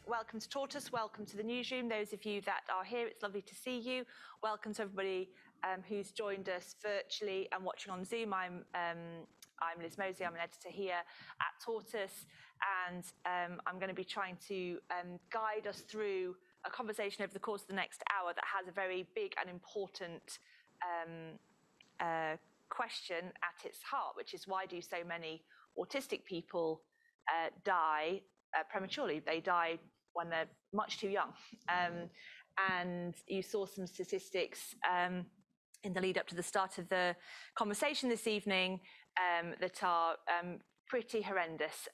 Welcome to Tortoise, welcome to the newsroom. Those of you that are here, it's lovely to see you. Welcome to everybody who's joined us virtually and watching on Zoom. I'm Liz Moseley, I'm an editor here at Tortoise, and I'm going to be trying to guide us through a conversation over the course of the next hour that has a very big and important question at its heart, which is, why do so many autistic people die prematurely? They die when they're much too young. And you saw some statistics in the lead up to the start of the conversation this evening that are pretty horrendous,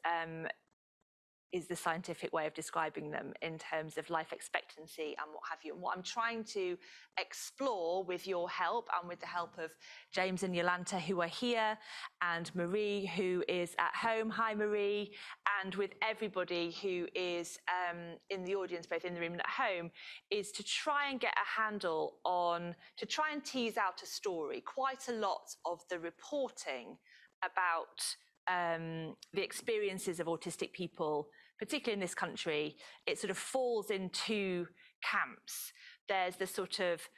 is the scientific way of describing them in terms of life expectancy and what have you. And what I'm trying to explore with your help and with the help of James and Yolanta, who are here, and Marie, who is at home. Hi, Marie. And with everybody who is in the audience, both in the room and at home, is to try and get a handle on, to try and tease out a story. Quite a lot of the reporting about the experiences of autistic people, particularly in this country, it sort of falls in two camps. There's the sort of,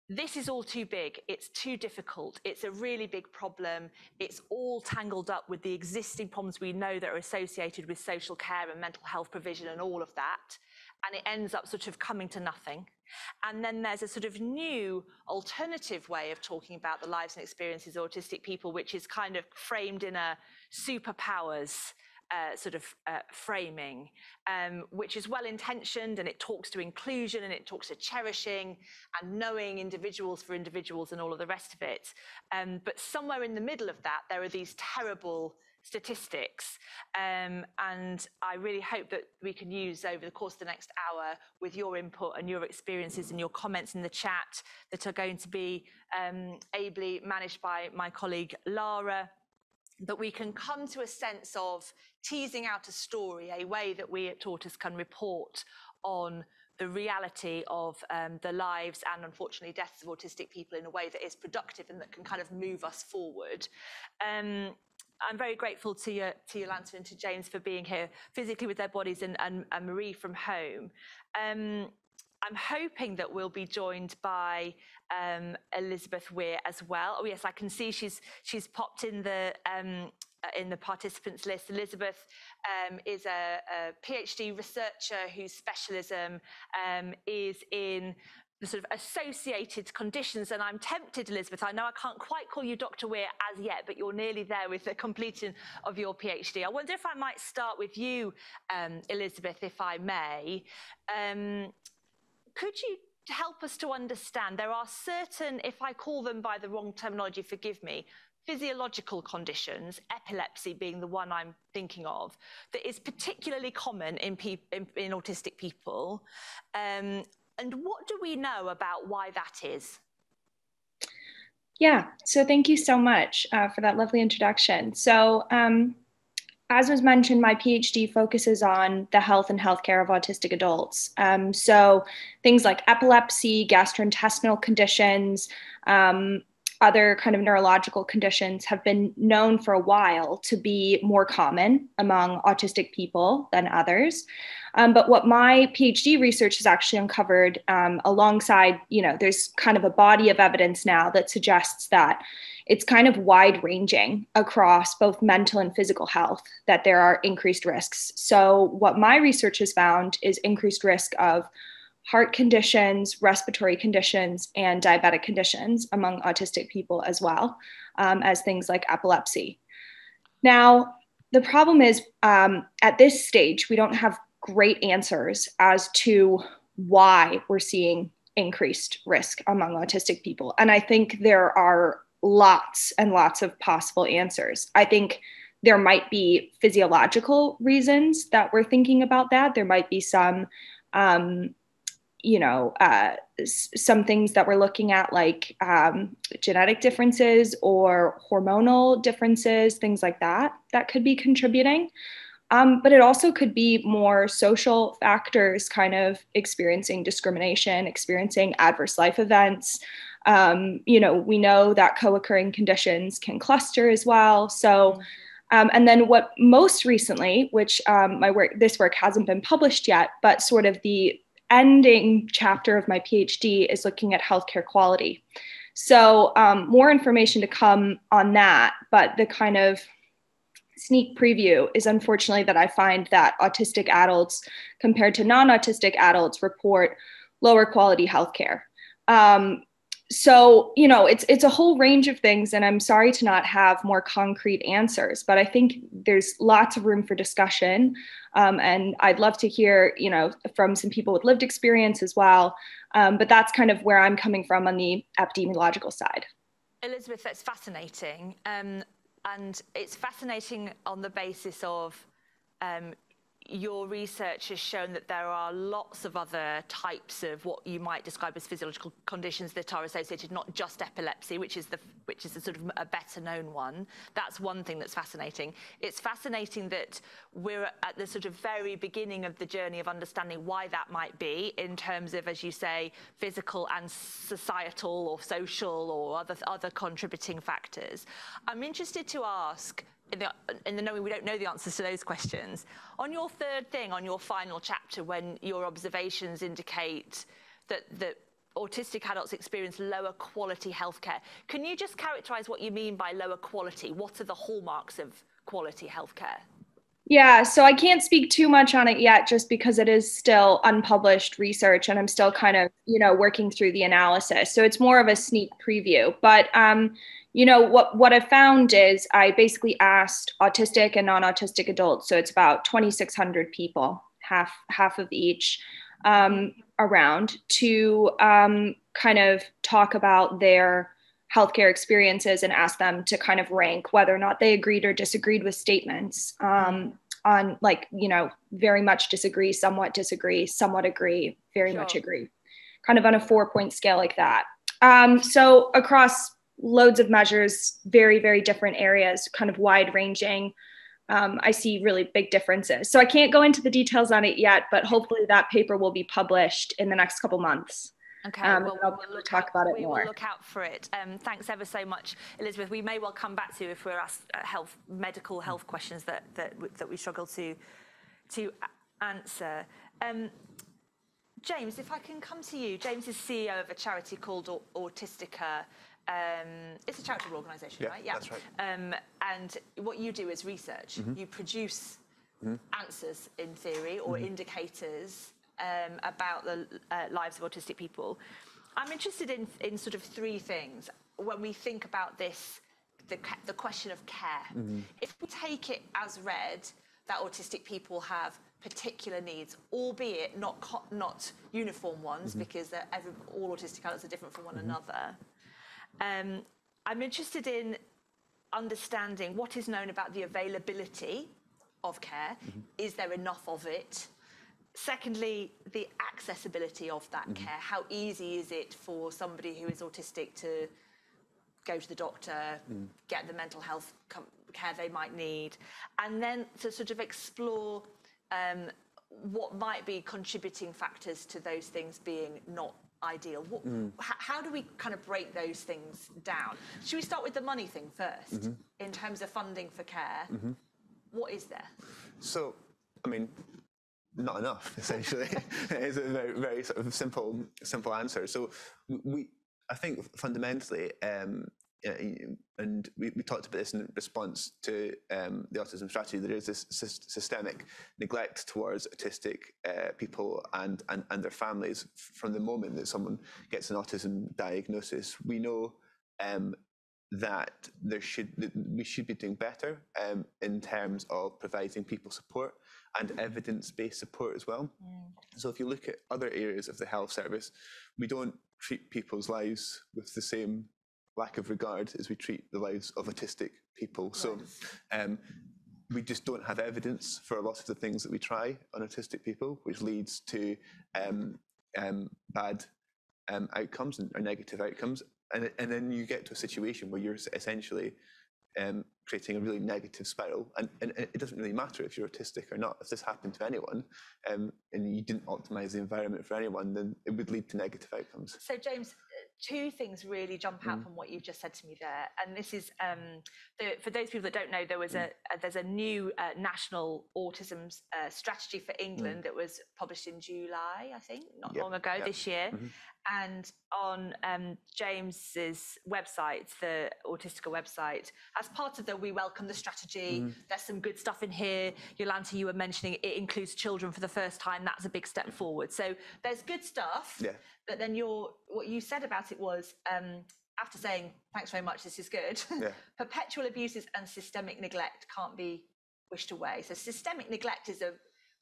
this is all too big, it's too difficult, it's a really big problem, it's all tangled up with the existing problems we know that are associated with social care and mental health provision and all of that, and it ends up sort of coming to nothing. And then there's a sort of new alternative way of talking about the lives and experiences of autistic people, which is kind of framed in a superpowers sort of framing, which is well-intentioned, and it talks to inclusion, and it talks to cherishing and knowing individuals for individuals and all of the rest of it. But somewhere in the middle of that, there are these terrible statistics, and I really hope that we can use over the course of the next hour, with your input and your experiences and your comments in the chat that are going to be ably managed by my colleague Lara, that we can come to a sense of teasing out a story, a way that we at Tortoise can report on the reality of the lives and unfortunately deaths of autistic people in a way that is productive and that can kind of move us forward. I'm very grateful to Yolanta and to James for being here physically with their bodies, and Marie from home. I'm hoping that we'll be joined by Elizabeth Weir as well. Oh yes, I can see she's popped in the participants list. Elizabeth is a PhD researcher whose specialism is in the sort of associated conditions, and I'm tempted, Elizabeth, I know I can't quite call you Dr. Weir as yet, but you're nearly there with the completion of your PhD. I wonder if I might start with you, Elizabeth, if I may. Could you help us to understand, there are certain, if I call them by the wrong terminology, forgive me, physiological conditions, epilepsy being the one I'm thinking of, that is particularly common in autistic people. And what do we know about why that is? Yeah, so thank you so much for that lovely introduction. So as was mentioned, my PhD focuses on the health and healthcare of autistic adults. So things like epilepsy, gastrointestinal conditions, other kind of neurological conditions have been known for a while to be more common among autistic people than others. But what my PhD research has actually uncovered alongside, there's kind of a body of evidence now that suggests that it's kind of wide ranging across both mental and physical health, that there are increased risks. So what my research has found is increased risk of heart conditions, respiratory conditions, and diabetic conditions among autistic people, as well as things like epilepsy. Now, the problem is at this stage, we don't have great answers as to why we're seeing increased risk among autistic people. And I think there are lots and lots of possible answers. I think there might be physiological reasons that we're thinking about that. There might be some some things that we're looking at, like genetic differences or hormonal differences, things like that, that could be contributing. But it also could be more social factors, kind of experiencing discrimination, experiencing adverse life events. We know that co-occurring conditions can cluster as well. So And then what most recently, which this work hasn't been published yet, but sort of the ending chapter of my PhD is looking at healthcare quality. So more information to come on that, but the kind of sneak preview is unfortunately that I find that autistic adults compared to non-autistic adults report lower quality healthcare. So, you know, it's a whole range of things, and I'm sorry to not have more concrete answers, but I think there's lots of room for discussion. And I'd love to hear, you know, from some people with lived experience as well. But that's kind of where I'm coming from on the epidemiological side. Elizabeth, that's fascinating. And it's fascinating on the basis of your research has shown that there are lots of other types of what you might describe as physiological conditions that are associated, not just epilepsy, which is the sort of a better known one. That's one thing that's fascinating. It's fascinating that we're at the sort of very beginning of the journey of understanding why that might be in terms of, as you say, physical and societal or social or other contributing factors. I'm interested to ask, in the knowing we don't know the answers to those questions, on your third thing, on your final chapter, when your observations indicate that autistic adults experience lower quality healthcare, can you just characterize what you mean by lower quality? What are the hallmarks of quality healthcare? Yeah, so I can't speak too much on it yet, just because it is still unpublished research and I'm still kind of, you know, working through the analysis. So it's more of a sneak preview. But you know, what I found is I basically asked autistic and non-autistic adults, so it's about 2,600 people, half of each, around, to kind of talk about their healthcare experiences and ask them to kind of rank whether or not they agreed or disagreed with statements on, like, you know, very much disagree, somewhat agree, very much agree, kind of on a 4-point scale like that. So across loads of measures, very, very different areas, kind of wide ranging. I see really big differences. So I can't go into the details on it yet, but hopefully that paper will be published in the next couple months. Okay, well, we'll talk about it more. We will look out for it. Thanks ever so much, Elizabeth. We may well come back to you if we're asked medical health questions that we struggle to answer. James, if I can come to you. James is CEO of a charity called Autistica. It's a charitable organisation, right? Yeah, that's right. And what you do is research. You produce answers, in theory, or indicators about the lives of autistic people. I'm interested in sort of three things when we think about this, the question of care. If we take it as read that autistic people have particular needs, albeit not uniform ones, because all autistic adults are different from one another. I'm interested in understanding what is known about the availability of care. Is there enough of it? Secondly, the accessibility of that care. How easy is it for somebody who is autistic to go to the doctor, get the mental health care they might need? And then to sort of explore what might be contributing factors to those things being not ideal. How do we kind of break those things down? Should we start with the money thing first, in terms of funding for care? What is there? So, I mean, not enough, essentially. It's a very, very sort of simple answer. So I think fundamentally, and we talked about this in response to the Autism Strategy, there is this systemic neglect towards autistic people and their families from the moment that someone gets an autism diagnosis. We know that we should be doing better in terms of providing people support and evidence-based support as well. So if you look at other areas of the health service, we don't treat people's lives with the same lack of regard as we treat the lives of autistic people. Right. So we just don't have evidence for a lot of the things that we try on autistic people, which leads to bad outcomes or negative outcomes. And then you get to a situation where you're essentially creating a really negative spiral. And it doesn't really matter if you're autistic or not. If this happened to anyone and you didn't optimize the environment for anyone, then it would lead to negative outcomes. So James, two things really jump out from what you've just said to me there, and this is for those people that don't know, there's a new national autism strategy for England that was published in July, I think, not long ago, this year. And on James's website, the Autistica website, as part of the We Welcome the Strategy, there's some good stuff in here. Yolanta, you were mentioning it includes children for the first time. That's a big step forward. So there's good stuff. Yeah. But then what you said about it was, after saying, thanks very much, this is good, perpetual abuses and systemic neglect can't be wished away. So systemic neglect is a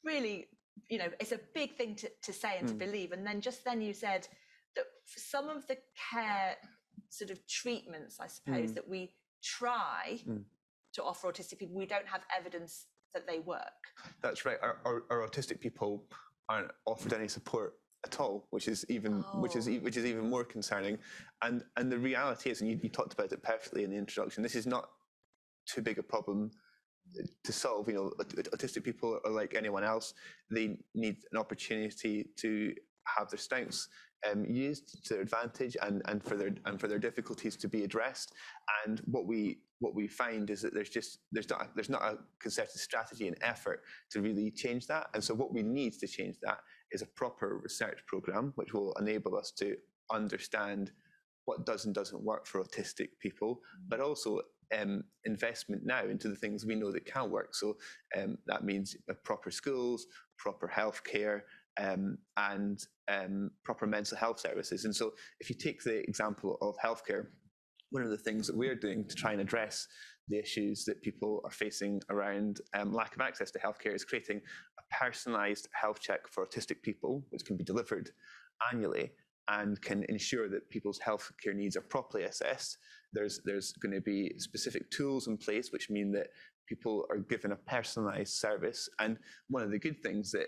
really, it's a big thing to say and to believe. And then then you said that for some of the care sort of treatments, I suppose, that we try to offer autistic people, we don't have evidence that they work. That's right. Our autistic people aren't offered any support at all, which is even more concerning. And the reality is, and you talked about it perfectly in the introduction, this is not too big a problem to solve. Autistic people are like anyone else. They need an opportunity to have their strengths used to their advantage and for their difficulties to be addressed. And what we find is that there's not a concerted strategy and effort to really change that. And so what we need to change that is a proper research program, which will enable us to understand what does and doesn't work for autistic people, but also investment now into the things we know that can work. So that means proper schools, proper healthcare, and proper mental health services. And so if you take the example of healthcare, one of the things that we're doing to try and address the issues that people are facing around lack of access to healthcare is creating a personalised health check for autistic people, which can be delivered annually and can ensure that people's healthcare needs are properly assessed. There's going to be specific tools in place which mean that people are given a personalised service. And one of the good things that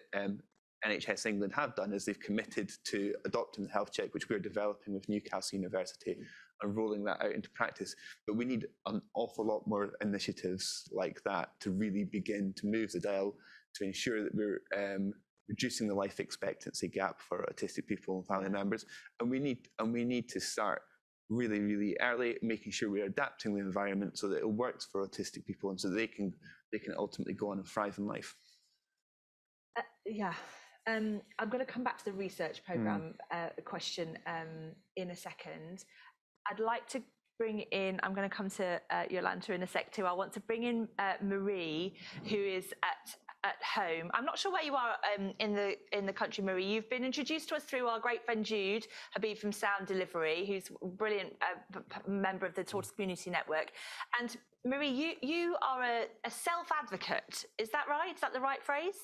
NHS England have done is they've committed to adopting the health check, which we're developing with Newcastle University and rolling that out into practice. But we need an awful lot more initiatives like that to really begin to move the dial to ensure that we're reducing the life expectancy gap for autistic people and family members. And we need to start really, really early, making sure we're adapting the environment so that it works for autistic people and so they can ultimately go on and thrive in life. I'm going to come back to the research programme question in a second. I'd like to bring in, I'm going to come to Yolanta in a sec too. I want to bring in Marie, who is at home. I'm not sure where you are in the country, Marie. You've been introduced to us through our great friend Jude Habib from Sound Delivery, who's a brilliant member of the Autism Community Network. And Marie, you are a self-advocate. Is that right? Is that the right phrase?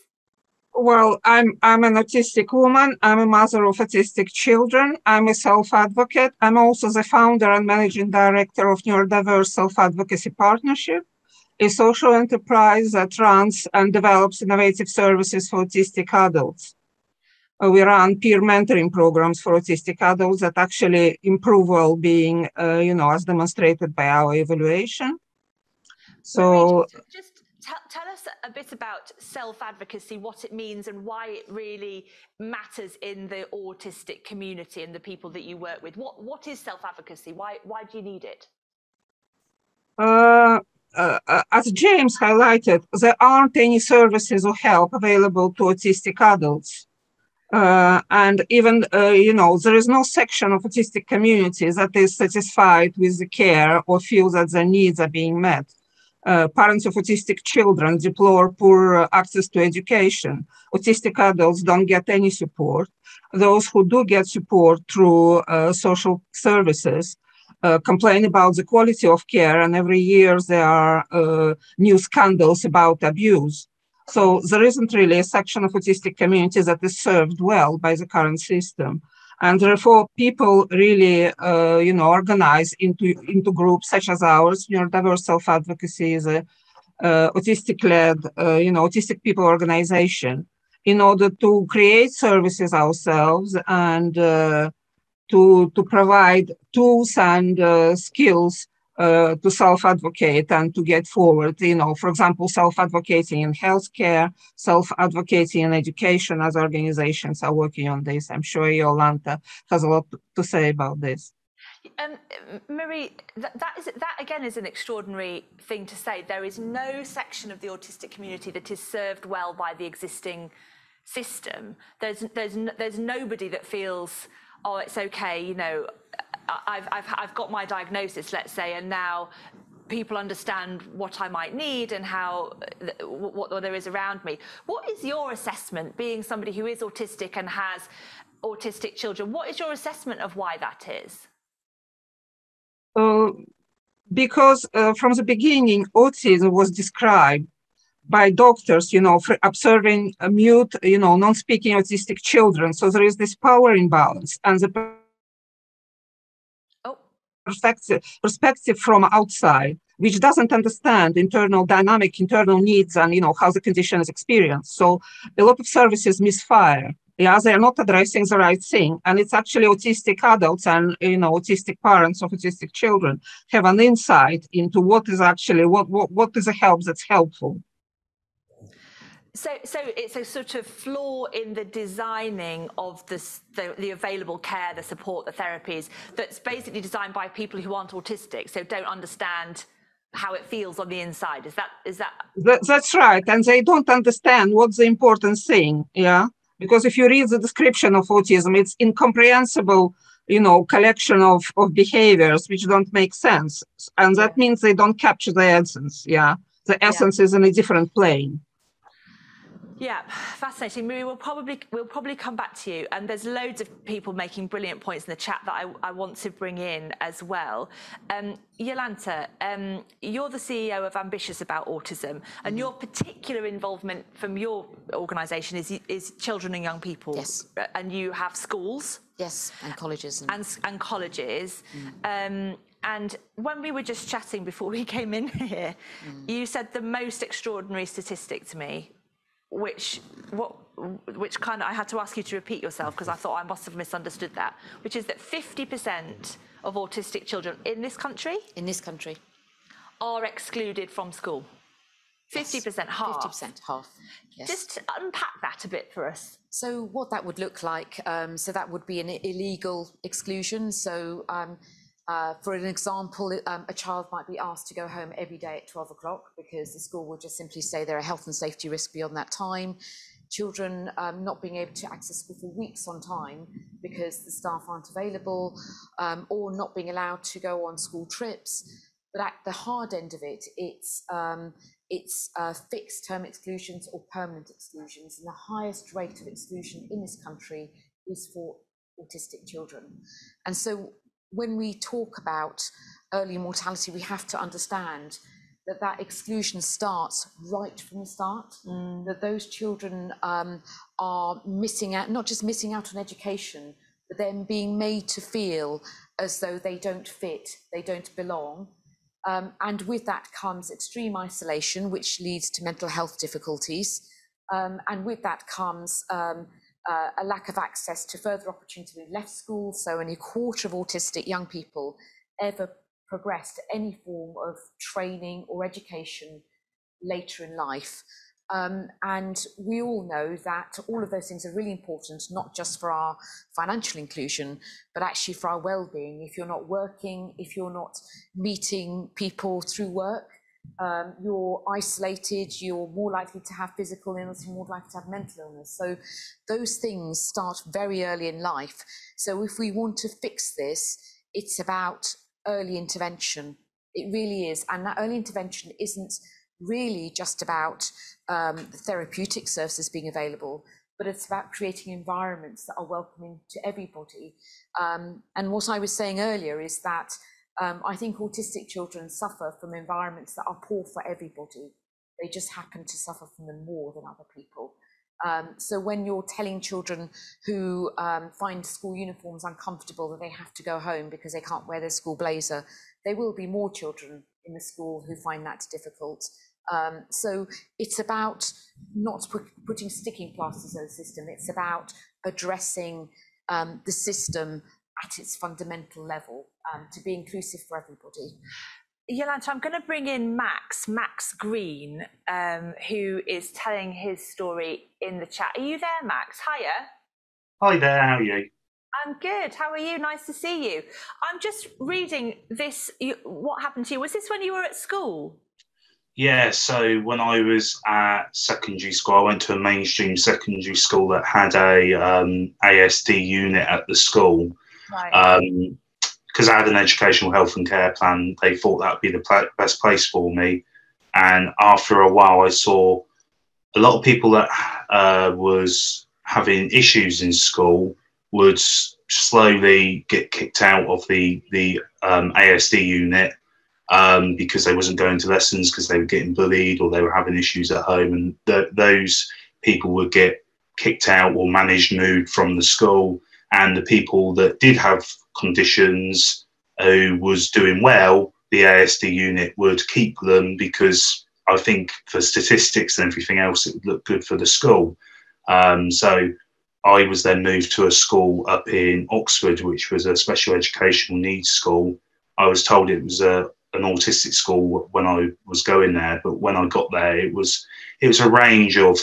Well, I'm an autistic woman. I'm a mother of autistic children. I'm a self-advocate. I'm also the founder and managing director of Neurodiverse Self-Advocacy Partnership, a social enterprise that runs and develops innovative services for autistic adults. We run peer mentoring programs for autistic adults that actually improve well-being, as demonstrated by our evaluation. So, just tell us a bit about self-advocacy, what it means and why it really matters in the autistic community and the people that you work with. What is self-advocacy? Why do you need it? As James highlighted, there aren't any services or help available to autistic adults. And even, there is no section of autistic communities that is satisfied with the care or feels that their needs are being met. Parents of autistic children deplore poor access to education. Autistic adults don't get any support. Those who do get support through social services complain about the quality of care, and every year there are new scandals about abuse. So there isn't really a section of autistic communities that is served well by the current system. And therefore, people really, organize into groups such as ours. Neurodiverse Self-Advocacy is a autistic-led, autistic people organization, in order to create services ourselves and to provide tools and skills to self-advocate and to get forward, for example, self-advocating in healthcare, self-advocating in education, as organizations are working on this. I'm sure Yolanta has a lot to say about this. Marie, that again is an extraordinary thing to say. There is no section of the autistic community that is served well by the existing system. There's nobody that feels, oh, it's okay, you know, I've got my diagnosis, let's say, and now people understand what I might need and how what there is around me. What is your assessment, being somebody who is autistic and has autistic children? What is your assessment of why that is? Because from the beginning, autism was described by doctors, you know, for observing mute, you know, non-speaking autistic children. So there is this power imbalance, and the perspective from outside, which doesn't understand internal dynamic, internal needs, and, you know, how the condition is experienced. So a lot of services misfire. Yeah, they are not addressing the right thing. And it's actually autistic adults and, you know, autistic parents of autistic children have an insight into what is actually, what is a help that's helpful. So it's a sort of flaw in the designing of the available care, the support, the therapies, that's basically designed by people who aren't autistic, so don't understand how it feels on the inside. Is that? That's right. And they don't understand what's the important thing. Yeah. Because if you read the description of autism, it's incomprehensible, you know, collection of behaviors which don't make sense. And that means they don't capture the essence. Yeah. The essence is in a different plane. Yeah, fascinating. Marie, we'll probably come back to you. And there's loads of people making brilliant points in the chat that I want to bring in as well. Jolanta, you're the CEO of Ambitious About Autism, and your particular involvement from your organisation is children and young people. Yes. And you have schools. Yes, and colleges. And colleges. And when we were just chatting before we came in here, you said the most extraordinary statistic to me, which kind of, I had to ask you to repeat yourself because I thought I must have misunderstood that, which is that 50% of autistic children in this country are excluded from school. 50%, half. 50%, half, yes. Just unpack that a bit for us. So what that would look like, so that would be an illegal exclusion. So for an example, a child might be asked to go home every day at 12 o'clock because the school would just simply say they're a health and safety risk beyond that time. Children not being able to access school for weeks on time because the staff aren't available, or not being allowed to go on school trips. But at the hard end of it, it's fixed term exclusions or permanent exclusions. And the highest rate of exclusion in this country is for autistic children. And so when we talk about early mortality, we have to understand that exclusion starts right from the start, that those children are missing out, not just missing out on education, but then being made to feel as though they don't fit, they don't belong. And with that comes extreme isolation, which leads to mental health difficulties. And with that comes a lack of access to further opportunity. We left school, so only a quarter of autistic young people ever progress to any form of training or education later in life. And we all know that all of those things are really important, not just for our financial inclusion, but actually for our well-being. If you're not working, if you're not meeting people through work, you're isolated, you're more likely to have physical illness, you're more likely to have mental illness. So those things start very early in life. So if we want to fix this, it's about early intervention. It really is. And that early intervention isn't really just about the therapeutic services being available, but it's about creating environments that are welcoming to everybody. And what I was saying earlier is that I think autistic children suffer from environments that are poor for everybody. They just happen to suffer from them more than other people. So when you're telling children who find school uniforms uncomfortable that they have to go home because they can't wear their school blazer, there will be more children in the school who find that difficult. So it's about not putting sticking plasters on the system. It's about addressing the system at its fundamental level to be inclusive for everybody. Jolanta, I'm going to bring in Max Green, who is telling his story in the chat. Are you there, Max? Hiya. Hi there, how are you? I'm good. How are you? Nice to see you. I'm just reading this. What happened to you? Was this when you were at school? Yeah, so when I was at secondary school, I went to a mainstream secondary school that had a ASD unit at the school. Right. Because I had an educational health and care plan, they thought that would be the best place for me. And after a while, I saw a lot of people that was having issues in school would slowly get kicked out of the ASD unit because they wasn't going to lessons because they were getting bullied or they were having issues at home, and those people would get kicked out or managed moved from the school. And the people that did have conditions who was doing well, the ASD unit would keep them because I think for statistics and everything else, it would look good for the school. So I was then moved to a school up in Oxford, which was a special educational needs school. I was told it was an autistic school when I was going there, but when I got there, it was a range of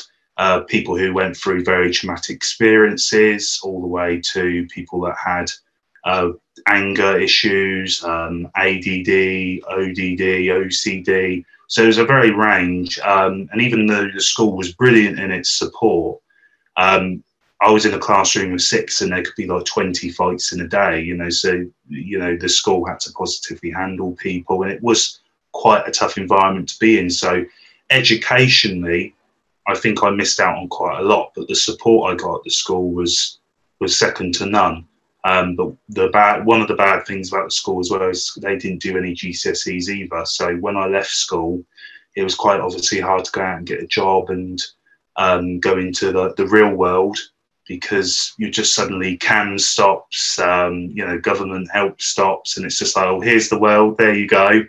people who went through very traumatic experiences, all the way to people that had anger issues, ADD, ODD, OCD. So it was a very range. And even though the school was brilliant in its support, I was in a classroom of 6 and there could be like 20 fights in a day, so, the school had to positively handle people, and it was quite a tough environment to be in. So educationally, I think I missed out on quite a lot, but the support I got at the school was second to none. But one of the bad things about the school as well is they didn't do any GCSEs either. So when I left school, it was quite obviously hard to go out and get a job and go into the real world, because you just suddenly CAM stops, government help stops, and it's just like, oh, here's the world, there you go,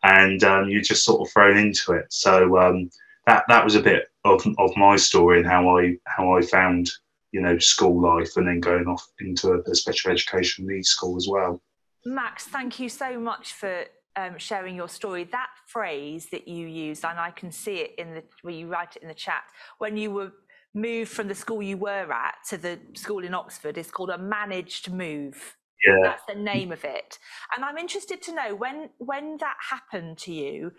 and you're just sort of thrown into it. So that was a bit of my story and how I found school life, and then going off into a special education needs school as well. Max, thank you so much for sharing your story. That phrase that you used, and I can see it where you write it in the chat, when you were moved from the school you were at to the school in Oxford, is called a managed move. Yeah. That's the name of it. And I'm interested to know, when that happened to you,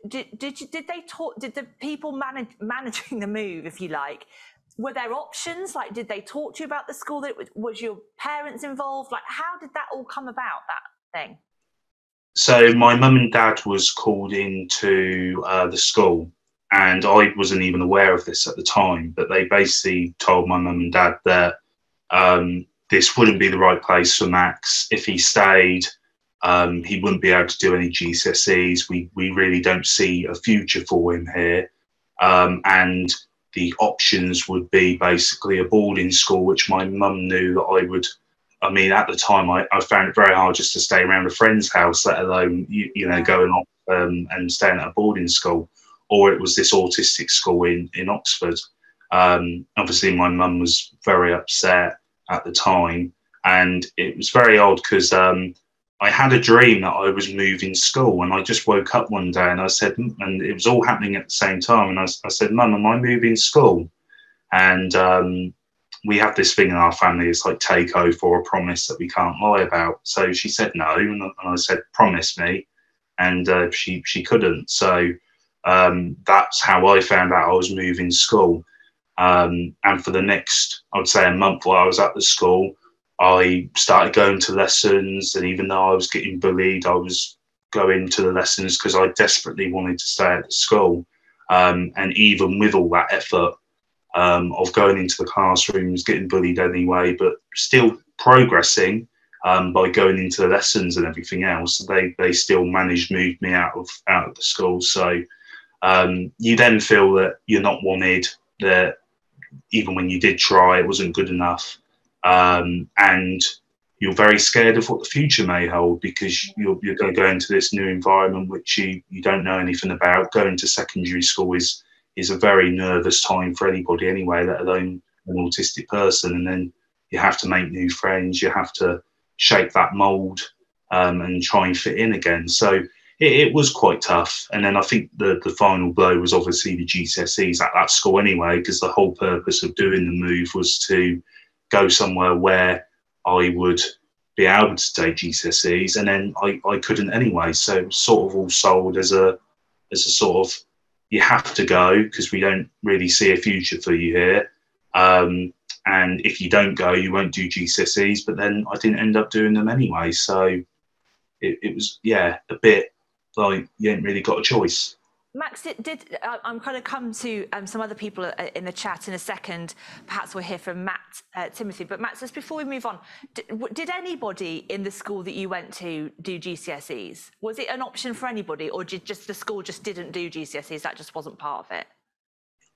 did the people managing the move, if you like, were there options? Like, did they talk to you about the school? Was your parents involved? Like, how did that all come about, that thing? So my mum and dad was called into the school, and I wasn't even aware of this at the time, but they basically told my mum and dad that this wouldn't be the right place for Max. If he stayed, he wouldn't be able to do any GCSEs. We really don't see a future for him here. And the options would be basically a boarding school, which my mum knew that I would. I mean, at the time, I found it very hard just to stay around a friend's house, let alone, going off and staying at a boarding school. Or it was this autistic school in Oxford. Obviously, my mum was very upset at the time. And it was very odd because I had a dream that I was moving school, and I just woke up one day and I said, and it was all happening at the same time. And I said, Mum, am I moving school? And we have this thing in our family, it's like take oath or a promise that we can't lie about. So she said no, and I said, promise me. And she couldn't. So that's how I found out I was moving school. And for the next, I would say, a month while I was at the school, I started going to lessons, and even though I was getting bullied, I was going to the lessons because I desperately wanted to stay at the school. And even with all that effort of going into the classrooms, getting bullied anyway, but still progressing by going into the lessons and everything else, they still managed to move me out of the school. So you then feel that you're not wanted, that even when you did try, it wasn't good enough. And you're very scared of what the future may hold, because you're going to go into this new environment which you don't know anything about. Going to secondary school is a very nervous time for anybody anyway, let alone an autistic person. And then you have to make new friends, you have to shape that mould and try and fit in again. So it was quite tough. And then I think the final blow was obviously the GCSEs at that school anyway, because the whole purpose of doing the move was to go somewhere where I would be able to take GCSEs, and then I couldn't anyway. So it was sort of all sold as a sort of, you have to go because we don't really see a future for you here. And if you don't go, you won't do GCSEs. But then I didn't end up doing them anyway. So it was, yeah, a bit like you ain't really got a choice. Max, I'm going to come to some other people in the chat in a second. Perhaps we'll hear from Matt, Timothy. But Matt, just before we move on, did anybody in the school that you went to do GCSEs? Was it an option for anybody, or did the school just didn't do GCSEs? That just wasn't part of it?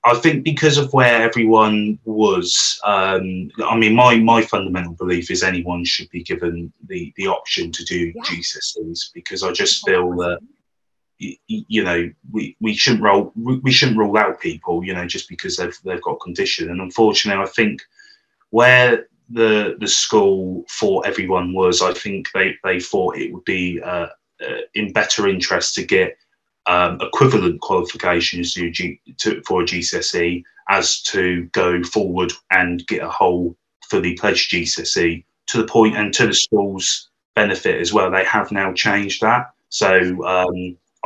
I think because of where everyone was, I mean, my fundamental belief is anyone should be given the option to do GCSEs, because I just feel that, you know, we shouldn't rule out people, you know, just because they've got a condition. And unfortunately, I think where the school thought everyone was, I think they thought it would be in better interest to get equivalent qualifications for a GCSE as to go forward and get a whole fully pledged GCSE, to the point, and to the school's benefit as well. They have now changed that. So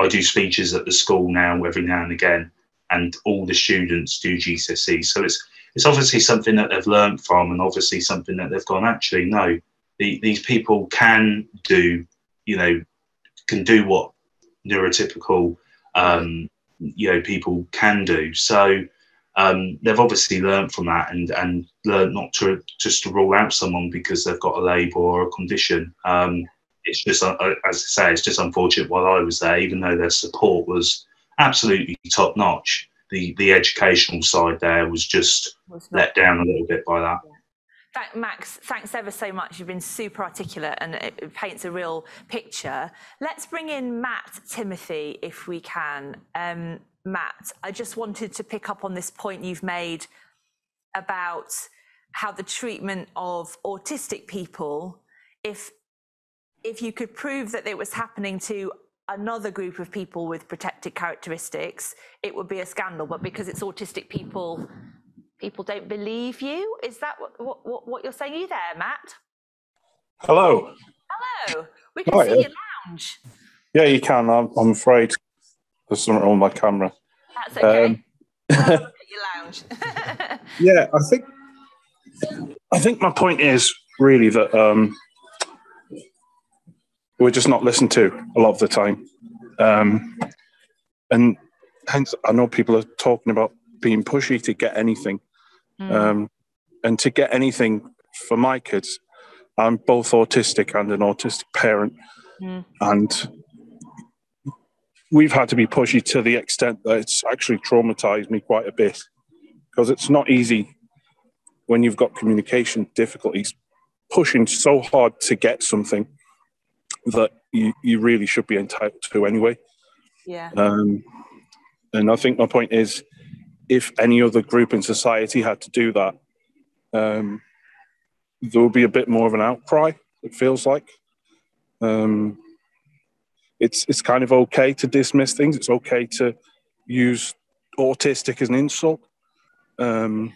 I do speeches at the school now every now and again, and all the students do GCSE. So it's obviously something that they've learned from, and obviously something that they've gone, actually, no, these people can do, you know, can do what neurotypical, you know, people can do. So they've obviously learned from that, and learned not to just to rule out someone because they've got a label or a condition. It's just, as I say, it's just unfortunate while I was there, even though their support was absolutely top notch, the educational side there was just let down a little bit by that. Max, thanks ever so much. You've been super articulate, and it paints a real picture. Let's bring in Matt Timothy, if we can. Matt, I just wanted to pick up on this point you've made about how the treatment of autistic people, if you could prove that it was happening to another group of people with protected characteristics, it would be a scandal. But because it's autistic people, people don't believe you. Is that what you're saying? Are you there, Matt? Hello. Hello. We can see your lounge. Yeah, you can. I'm afraid there's something wrong with my camera. That's okay. We'll have a look at your lounge. Yeah, I think my point is really that we're just not listened to a lot of the time. And hence, I know people are talking about being pushy to get anything. And to get anything for my kids, I'm both autistic and an autistic parent. And we've had to be pushy to the extent that it's actually traumatized me quite a bit, because it's not easy when you've got communication difficulties, pushing so hard to get something that you really should be entitled to anyway. Yeah. And I think my point is, if any other group in society had to do that, there would be a bit more of an outcry, it feels like. It's kind of okay to dismiss things. It's okay to use autistic as an insult. And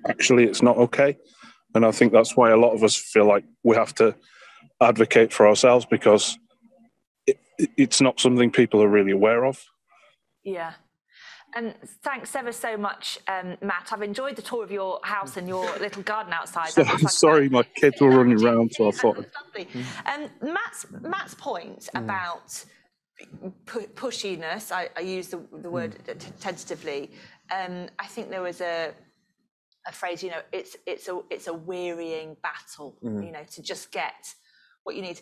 actually, it's not okay. And I think that's why a lot of us feel like we have to advocate for ourselves, because it's not something people are really aware of. Yeah. And thanks ever so much, Matt. I've enjoyed the tour of your house and your little garden outside. Sorry, my kids were running around, so I thought. Matt's point about pushiness, I use the word tentatively. I think there was a phrase, you know, it's a wearying battle, you know, to just get what you need.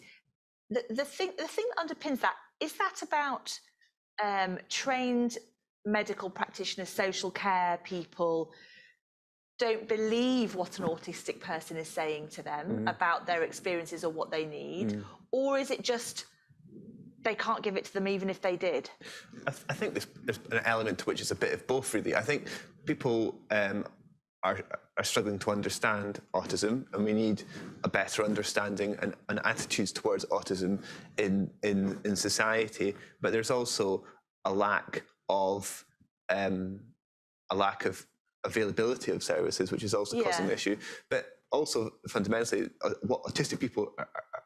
The thing that underpins that, is that about trained medical practitioners, social care people don't believe what an autistic person is saying to them about their experiences or what they need, or is it just they can't give it to them even if they did? I think there's an element to which is a bit of both, really. I think people are struggling to understand autism, and we need a better understanding and attitudes towards autism in society. But there's also a lack of availability of services, which is also causing an issue. But also fundamentally, what autistic people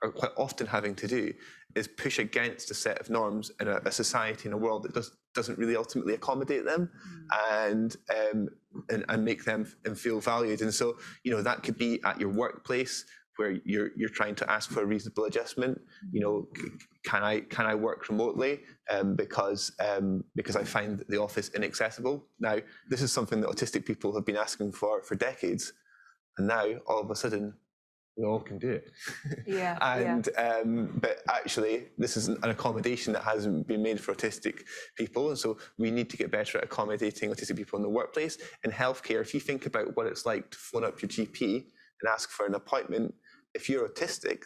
are quite often having to do is push against a set of norms in a society, in a world that doesn't really ultimately accommodate them, and make them feel valued. And so, you know, that could be at your workplace, where you're trying to ask for a reasonable adjustment. You know, can I work remotely because I find the office inaccessible? Now, this is something that autistic people have been asking for decades, and now all of a sudden we all can do it. Yeah. And but actually, this is an accommodation that hasn't been made for autistic people, and so we need to get better at accommodating autistic people in the workplace. In healthcare, if you think about what it's like to phone up your GP and ask for an appointment, if you're autistic,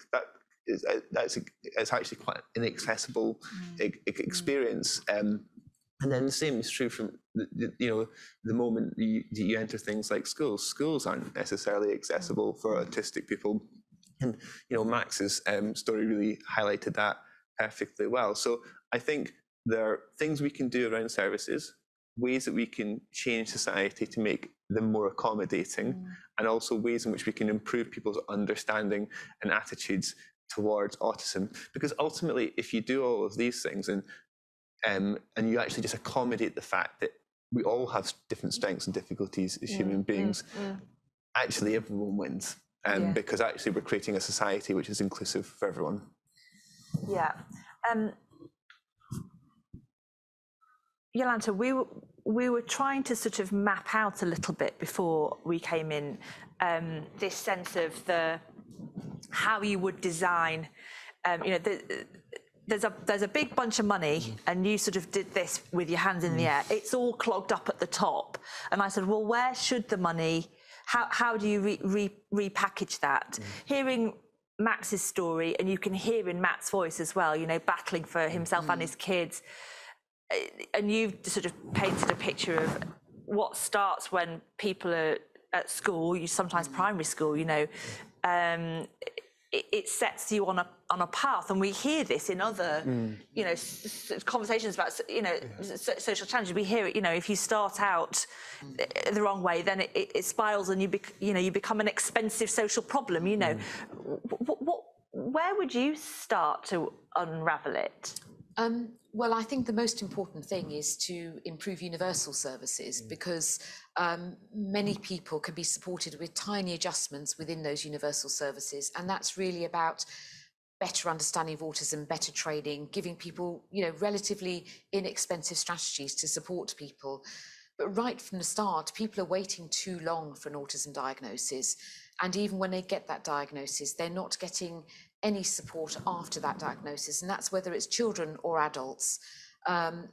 it's actually quite an inaccessible experience. And then the same is true from the moment you enter things like schools. Schools aren't necessarily accessible for autistic people, and Max's story really highlighted that perfectly well. So I think there are things we can do around services, ways that we can change society to make them more accommodating, and also ways in which we can improve people's understanding and attitudes towards autism. Because ultimately, if you do all of these things and you actually just accommodate the fact that we all have different strengths and difficulties as human beings, actually everyone wins, because actually we're creating a society which is inclusive for everyone. Yeah. Jolanta, we were trying to sort of map out a little bit before we came in, this sense of how you would design, there's a big bunch of money, and you sort of did this with your hands in the air. It's all clogged up at the top, and I said, well, where should the money? How do you repackage that? Hearing Max's story, and you can hear in Matt's voice as well, battling for himself and his kids, and you've sort of painted a picture of what starts when people are at school, sometimes primary school, it sets you on a path, and we hear this in other, conversations about, social challenges. We hear it, if you start out the wrong way, then it spirals, and you become an expensive social problem. Where would you start to unravel it? Well, I think the most important thing is to improve universal services, because many people can be supported with tiny adjustments within those universal services. And that's really about better understanding of autism, better training, giving people, relatively inexpensive strategies to support people. But right from the start, people are waiting too long for an autism diagnosis. And even when they get that diagnosis, they're not getting any support after that diagnosis, and that's whether it's children or adults.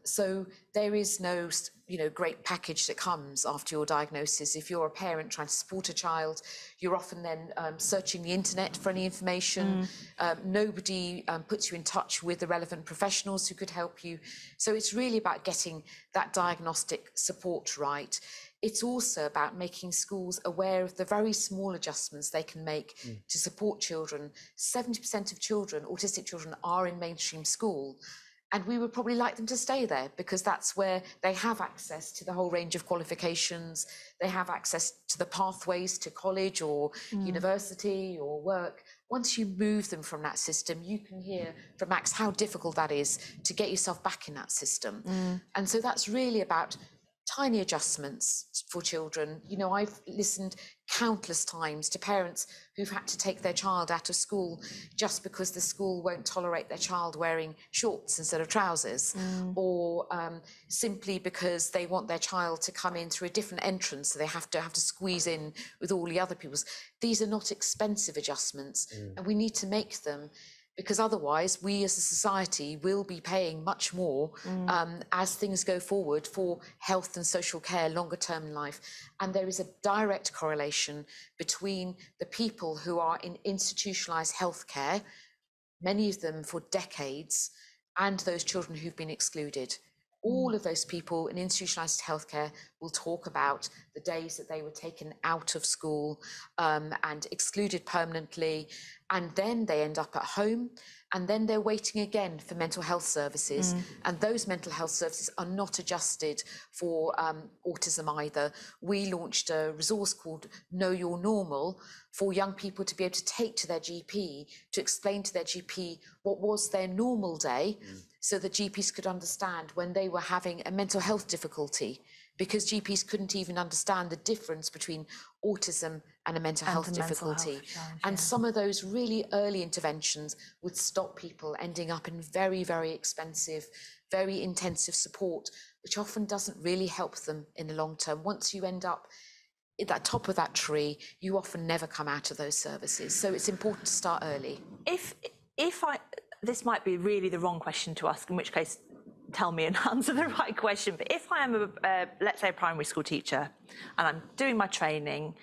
So there is no, great package that comes after your diagnosis. If you're a parent trying to support a child, you're often then searching the internet for any information. Nobody puts you in touch with the relevant professionals who could help you. So it's really about getting that diagnostic support right. It's also about making schools aware of the very small adjustments they can make to support children. 70% of children, autistic children, are in mainstream school. And we would probably like them to stay there, because that's where they have access to the whole range of qualifications. They have access to the pathways to college or university or work. Once you move them from that system, you can hear from Max how difficult that is to get yourself back in that system. And so that's really about tiny adjustments for children. I've listened countless times to parents who've had to take their child out of school just because the school won't tolerate their child wearing shorts instead of trousers, or simply because they want their child to come in through a different entrance, so they have to squeeze in with all the other people's. These are not expensive adjustments, and we need to make them, because otherwise we as a society will be paying much more as things go forward for health and social care longer term in life. And there is a direct correlation between the people who are in institutionalised healthcare, many of them for decades, and those children who've been excluded. All of those people in institutionalised healthcare will talk about the days that they were taken out of school and excluded permanently, and then they end up at home, and then they're waiting again for mental health services. And those mental health services are not adjusted for autism either. We launched a resource called Know Your Normal for young people to be able to take to their GP, to explain to their GP what was their normal day, so that GPs could understand when they were having a mental health difficulty, because GPs couldn't even understand the difference between autism and a mental health difficulty. And some of those really early interventions would stop people ending up in very, very expensive, very intensive support, which often doesn't really help them in the long term. Once you end up at the top of that tree, you often never come out of those services. So it's important to start early. This might be really the wrong question to ask, in which case tell me and answer the right question. But if I am let's say a primary school teacher and I'm doing my training,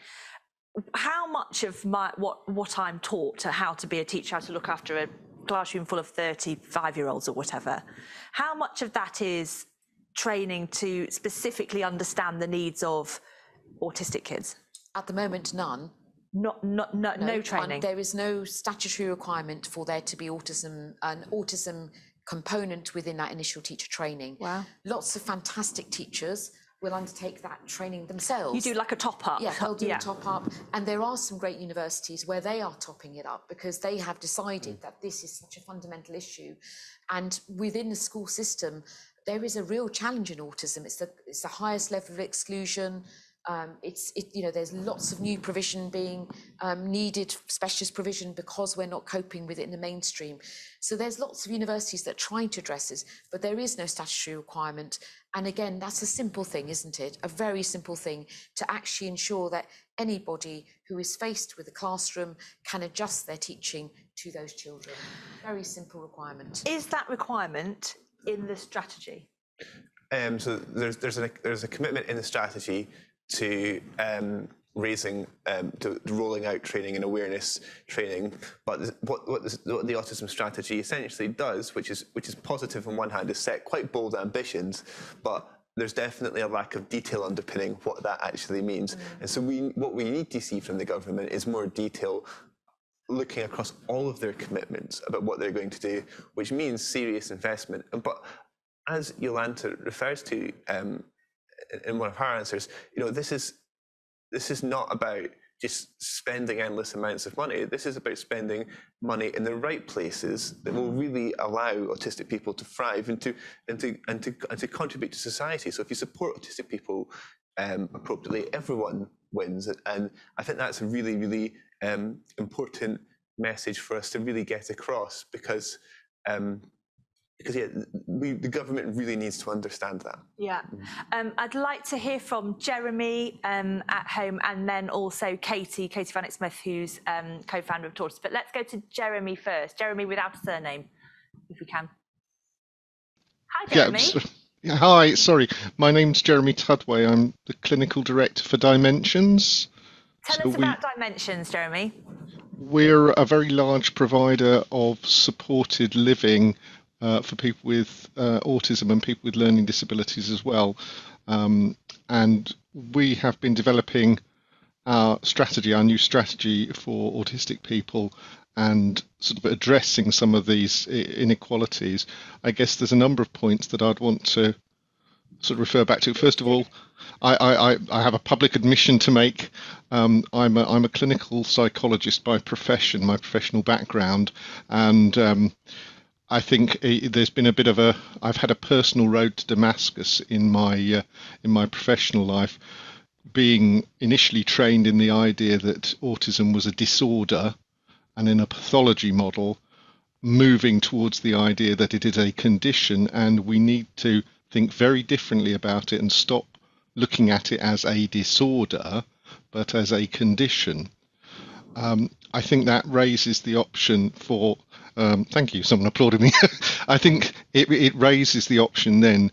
how much of what I'm taught to how to be a teacher, how to look after a classroom full of 35-year-olds or whatever, how much of that is training to specifically understand the needs of autistic kids? At the moment, none. No training. There is no statutory requirement for there to be an autism component within that initial teacher training. Wow. Lots of fantastic teachers will undertake that training themselves. You do like a top up. Yeah, they'll do a top up. And there are some great universities where they are topping it up because they have decided that this is such a fundamental issue. And within the school system, there is a real challenge in autism. It's the highest level of exclusion. There's lots of new provision being needed, specialist provision, because we're not coping with it in the mainstream. So there's lots of universities that are trying to address this, but there is no statutory requirement. And again, that's a simple thing, isn't it? A very simple thing to actually ensure that anybody who is faced with a classroom can adjust their teaching to those children. Very simple requirement. Is that requirement in the strategy? So there's a commitment in the strategy to to rolling out training and awareness training, but what the autism strategy essentially does, which is positive on one hand, is set quite bold ambitions, but there's definitely a lack of detail underpinning what that actually means. And so what we need to see from the government is more detail, looking across all of their commitments about what they're going to do, which means serious investment. But as Yolanta refers to in one of her answers, this is not about just spending endless amounts of money. This is about spending money in the right places that will really allow autistic people to thrive and to contribute to society. So if you support autistic people appropriately, everyone wins. And I think that's a really, really important message for us to really get across, because the government really needs to understand that. Yeah. I'd like to hear from Jeremy at home, and then also Katie Vannick-Smith, who's co-founder of Autistic. But let's go to Jeremy first. Jeremy without a surname, if we can. Hi, Jeremy. Yeah, hi, sorry. My name's Jeremy Tudway. I'm the clinical director for Dimensions. Tell us about Dimensions, Jeremy. We're a very large provider of supported living for people with autism and people with learning disabilities as well. And we have been developing our new strategy for autistic people and sort of addressing some of these inequalities. I guess there's a number of points that I'd want to sort of refer back to. First of all, I have a public admission to make. I'm a clinical psychologist by profession, my professional background, and I think there's been a bit of I've had a personal road to Damascus in my professional life, being initially trained in the idea that autism was a disorder, and in a pathology model, moving towards the idea that it is a condition, and we need to think very differently about it and stop looking at it as a disorder, but as a condition. I think that raises the option for thank you, someone applauded me. I think it raises the option then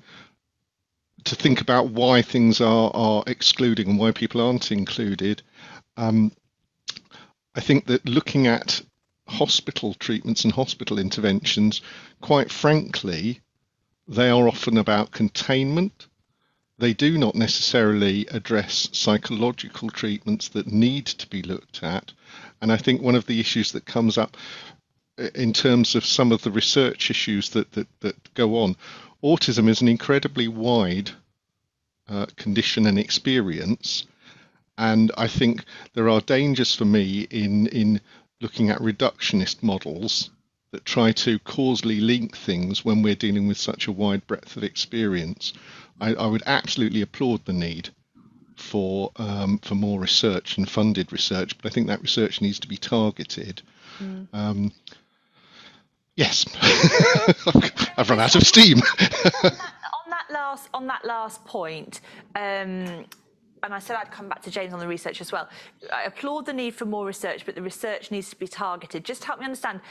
to think about why things are excluding and why people aren't included. I think that looking at hospital treatments and hospital interventions, quite frankly, they are often about containment. They do not necessarily address psychological treatments that need to be looked at. And I think one of the issues that comes up in terms of some of the research issues that go on, autism is an incredibly wide condition and experience. And I think there are dangers for me in looking at reductionist models that try to causally link things when we're dealing with such a wide breadth of experience. I would absolutely applaud the need for more research and funded research, but I think that research needs to be targeted. Yes, I've run out of steam. on that last point, and I said I'd come back to James on the research as well. I applaud the need for more research, but the research needs to be targeted. Just help me understand,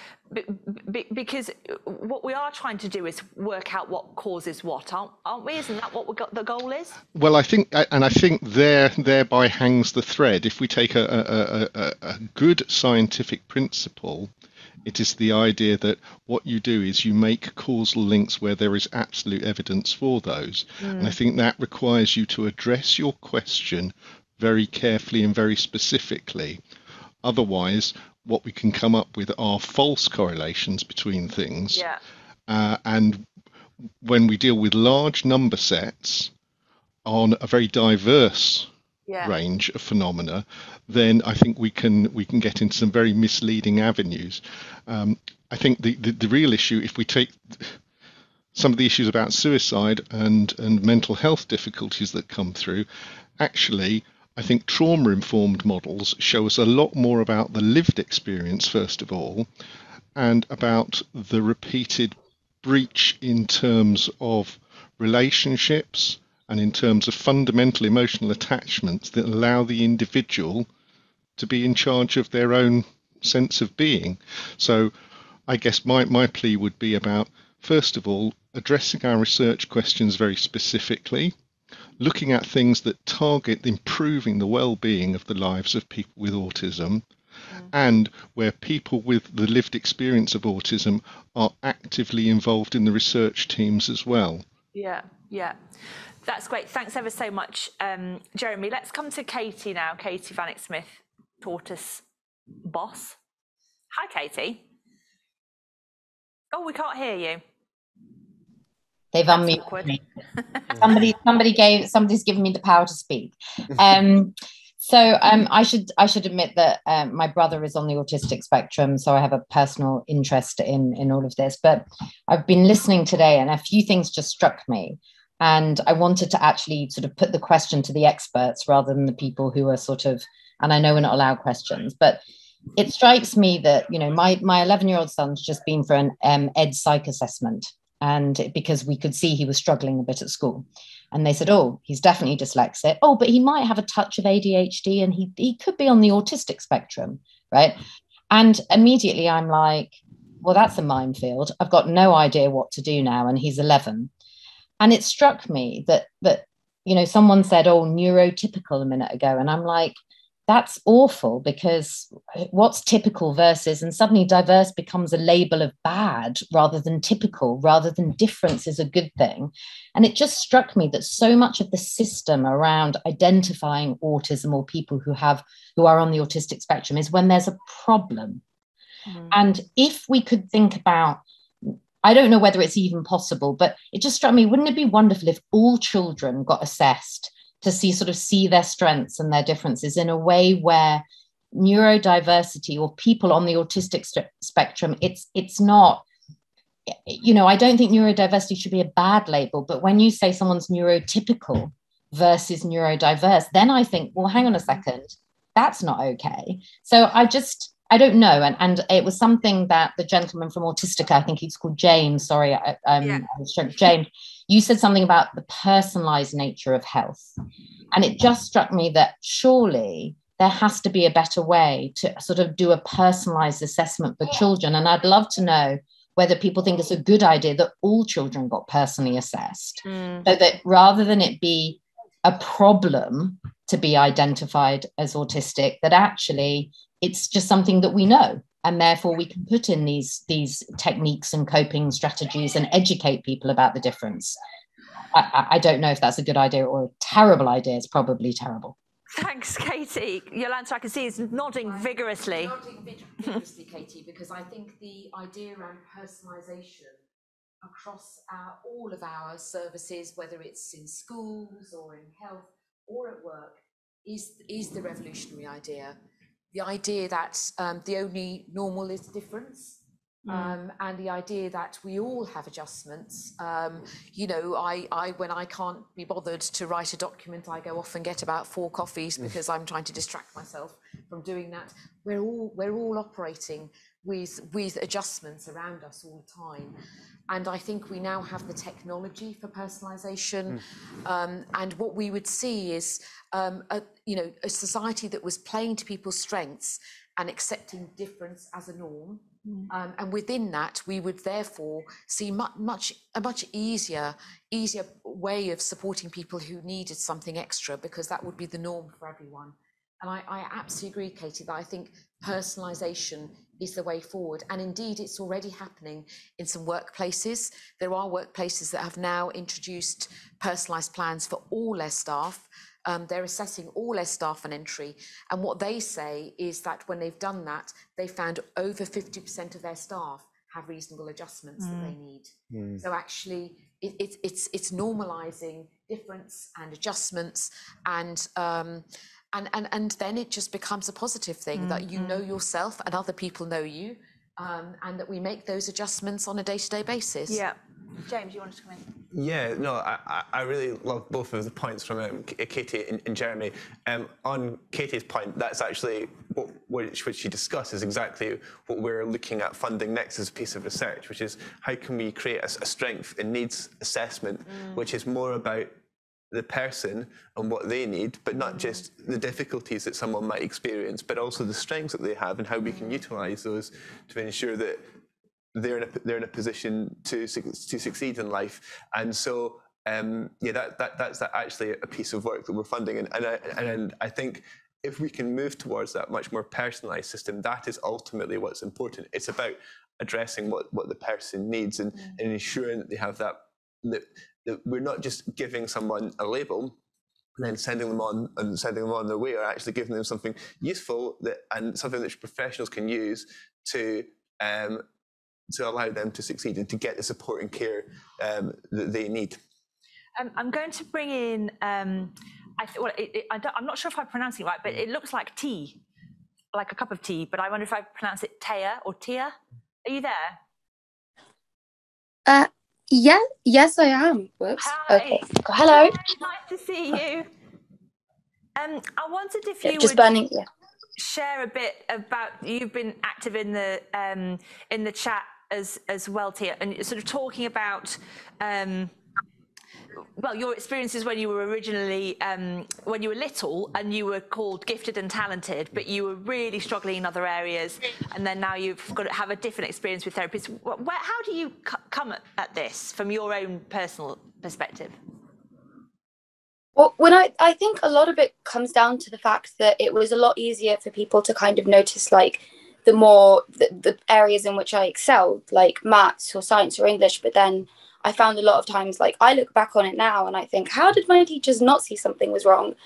because what we are trying to do is work out what causes what, aren't we? Isn't that what the goal is? Well, I think thereby hangs the thread. If we take a good scientific principle, it is the idea that what you do is you make causal links where there is absolute evidence for those. And I think that requires you to address your question very carefully and very specifically. Otherwise, what we can come up with are false correlations between things. Yeah. And when we deal with large number sets on a very diverse range of phenomena, then I think we can get into some very misleading avenues. I think the real issue, if we take some of the issues about suicide and mental health difficulties that come through, actually, I think trauma-informed models show us a lot more about the lived experience, first of all, and about the repeated breach in terms of relationships and in terms of fundamental emotional attachments that allow the individual to be in charge of their own sense of being. So I guess my plea would be about, first of all, addressing our research questions very specifically, looking at things that target improving the well-being of the lives of people with autism, and where people with the lived experience of autism are actively involved in the research teams as well. Yeah. That's great. Thanks ever so much, Jeremy. Let's come to Katie now. Katie Vanek-Smith, Tortoise boss. Hi, Katie. Oh, we can't hear you. They've unmuted me. Somebody's given me the power to speak. I should admit that my brother is on the autistic spectrum, so I have a personal interest in all of this. But I've been listening today, and a few things just struck me. And I wanted to actually sort of put the question to the experts rather than the people who are sort of, and I know we're not allowed questions, but it strikes me that, you know, my 11-year-old son's just been for an ed psych assessment, and because we could see he was struggling a bit at school. And they said, oh, he's definitely dyslexic. Oh, but he might have a touch of ADHD and he could be on the autistic spectrum, right? And immediately I'm like, well, that's a minefield. I've got no idea what to do now. And he's 11. And it struck me that you know, someone said, oh, neurotypical a minute ago. And I'm like, that's awful, because what's typical versus, and suddenly diverse becomes a label of bad rather than typical, rather than difference is a good thing. And it just struck me that so much of the system around identifying autism or people who are on the autistic spectrum is when there's a problem. And if we could think about, I don't know whether it's even possible, but it just struck me, wouldn't it be wonderful if all children got assessed to see their strengths and their differences in a way where neurodiversity or people on the autistic spectrum, it's not, you know, I don't think neurodiversity should be a bad label, but when you say someone's neurotypical versus neurodiverse, then I think, well, hang on a second, that's not okay. So I don't know. And it was something that the gentleman from Autistic, I think he's called James, sorry, I was trying, James, you said something about the personalized nature of health. And it just struck me that surely there has to be a better way to sort of do a personalized assessment for children. And I'd love to know whether people think it's a good idea that all children got personally assessed, so that rather than it be a problem to be identified as autistic, that actually it's just something that we know And therefore we can put in these techniques and coping strategies and educate people about the difference. I don't know if that's a good idea or a terrible idea. It's probably terrible. Thanks, Katie. Yolanta, I can see, is nodding vigorously. Nodding vigorously, Katie, because I think the idea around personalisation across all of our services, whether it's in schools or in health or at work, is the revolutionary idea. The idea that the only normal is difference. And the idea that we all have adjustments. You know, when I can't be bothered to write a document, I go off and get about 4 coffees because I'm trying to distract myself from doing that. We're all operating with adjustments around us all the time. And I think we now have the technology for personalisation. And what we would see is, a society that was playing to people's strengths and accepting difference as a norm. And within that, we would therefore see a much easier way of supporting people who needed something extra, because that would be the norm for everyone. And I absolutely agree, Katie, that I think personalisation is the way forward. And indeed, it's already happening in some workplaces. There are workplaces that have now introduced personalised plans for all their staff. They're assessing all their staff on entry. And what they say is that when they've done that, they found over 50% of their staff have reasonable adjustments that they need. So actually, it's normalising difference and adjustments, and then it just becomes a positive thing that you know yourself and other people know you, and that we make those adjustments on a day-to-day basis. Yeah. James, you wanted to come in? Yeah, no, I really love both of the points from Katie and Jeremy. On Katie's point, that's actually what she discussed is exactly what we're looking at funding next as a piece of research, which is how can we create a strength and needs assessment, which is more about the person and what they need, but not just the difficulties that someone might experience, but also the strengths that they have and how we can utilise those to ensure that they're in a position to succeed in life. And so that's actually a piece of work that we're funding, and I think if we can move towards that much more personalised system, that is ultimately what's important. It's about addressing what the person needs and ensuring that they have that we're not just giving someone a label and then sending them on their way, or actually giving them something useful and something that professionals can use to allow them to succeed and to get the support and care that they need. I'm going to bring in, I'm not sure if I'm pronouncing it right, but it looks like tea, like a cup of tea, but I wonder if I pronounce it Taya or Tia. Are you there? Yeah, yes, I am. Whoops. Hi. Okay. Hello. Nice to see you. I wondered if you would share a bit about, you've been active in the chat as well, Tia, and sort of talking about your experiences when you were originally when you were little and you were called gifted and talented, but you were really struggling in other areas, and then now you've got to have a different experience with therapists. How do you come at this from your own personal perspective? Well, I think a lot of it comes down to the fact that it was a lot easier for people to kind of notice, like, the areas in which I excelled, like maths or science or English. But then I found a lot of times, like, I look back on it now and I think, how did my teachers not see something was wrong?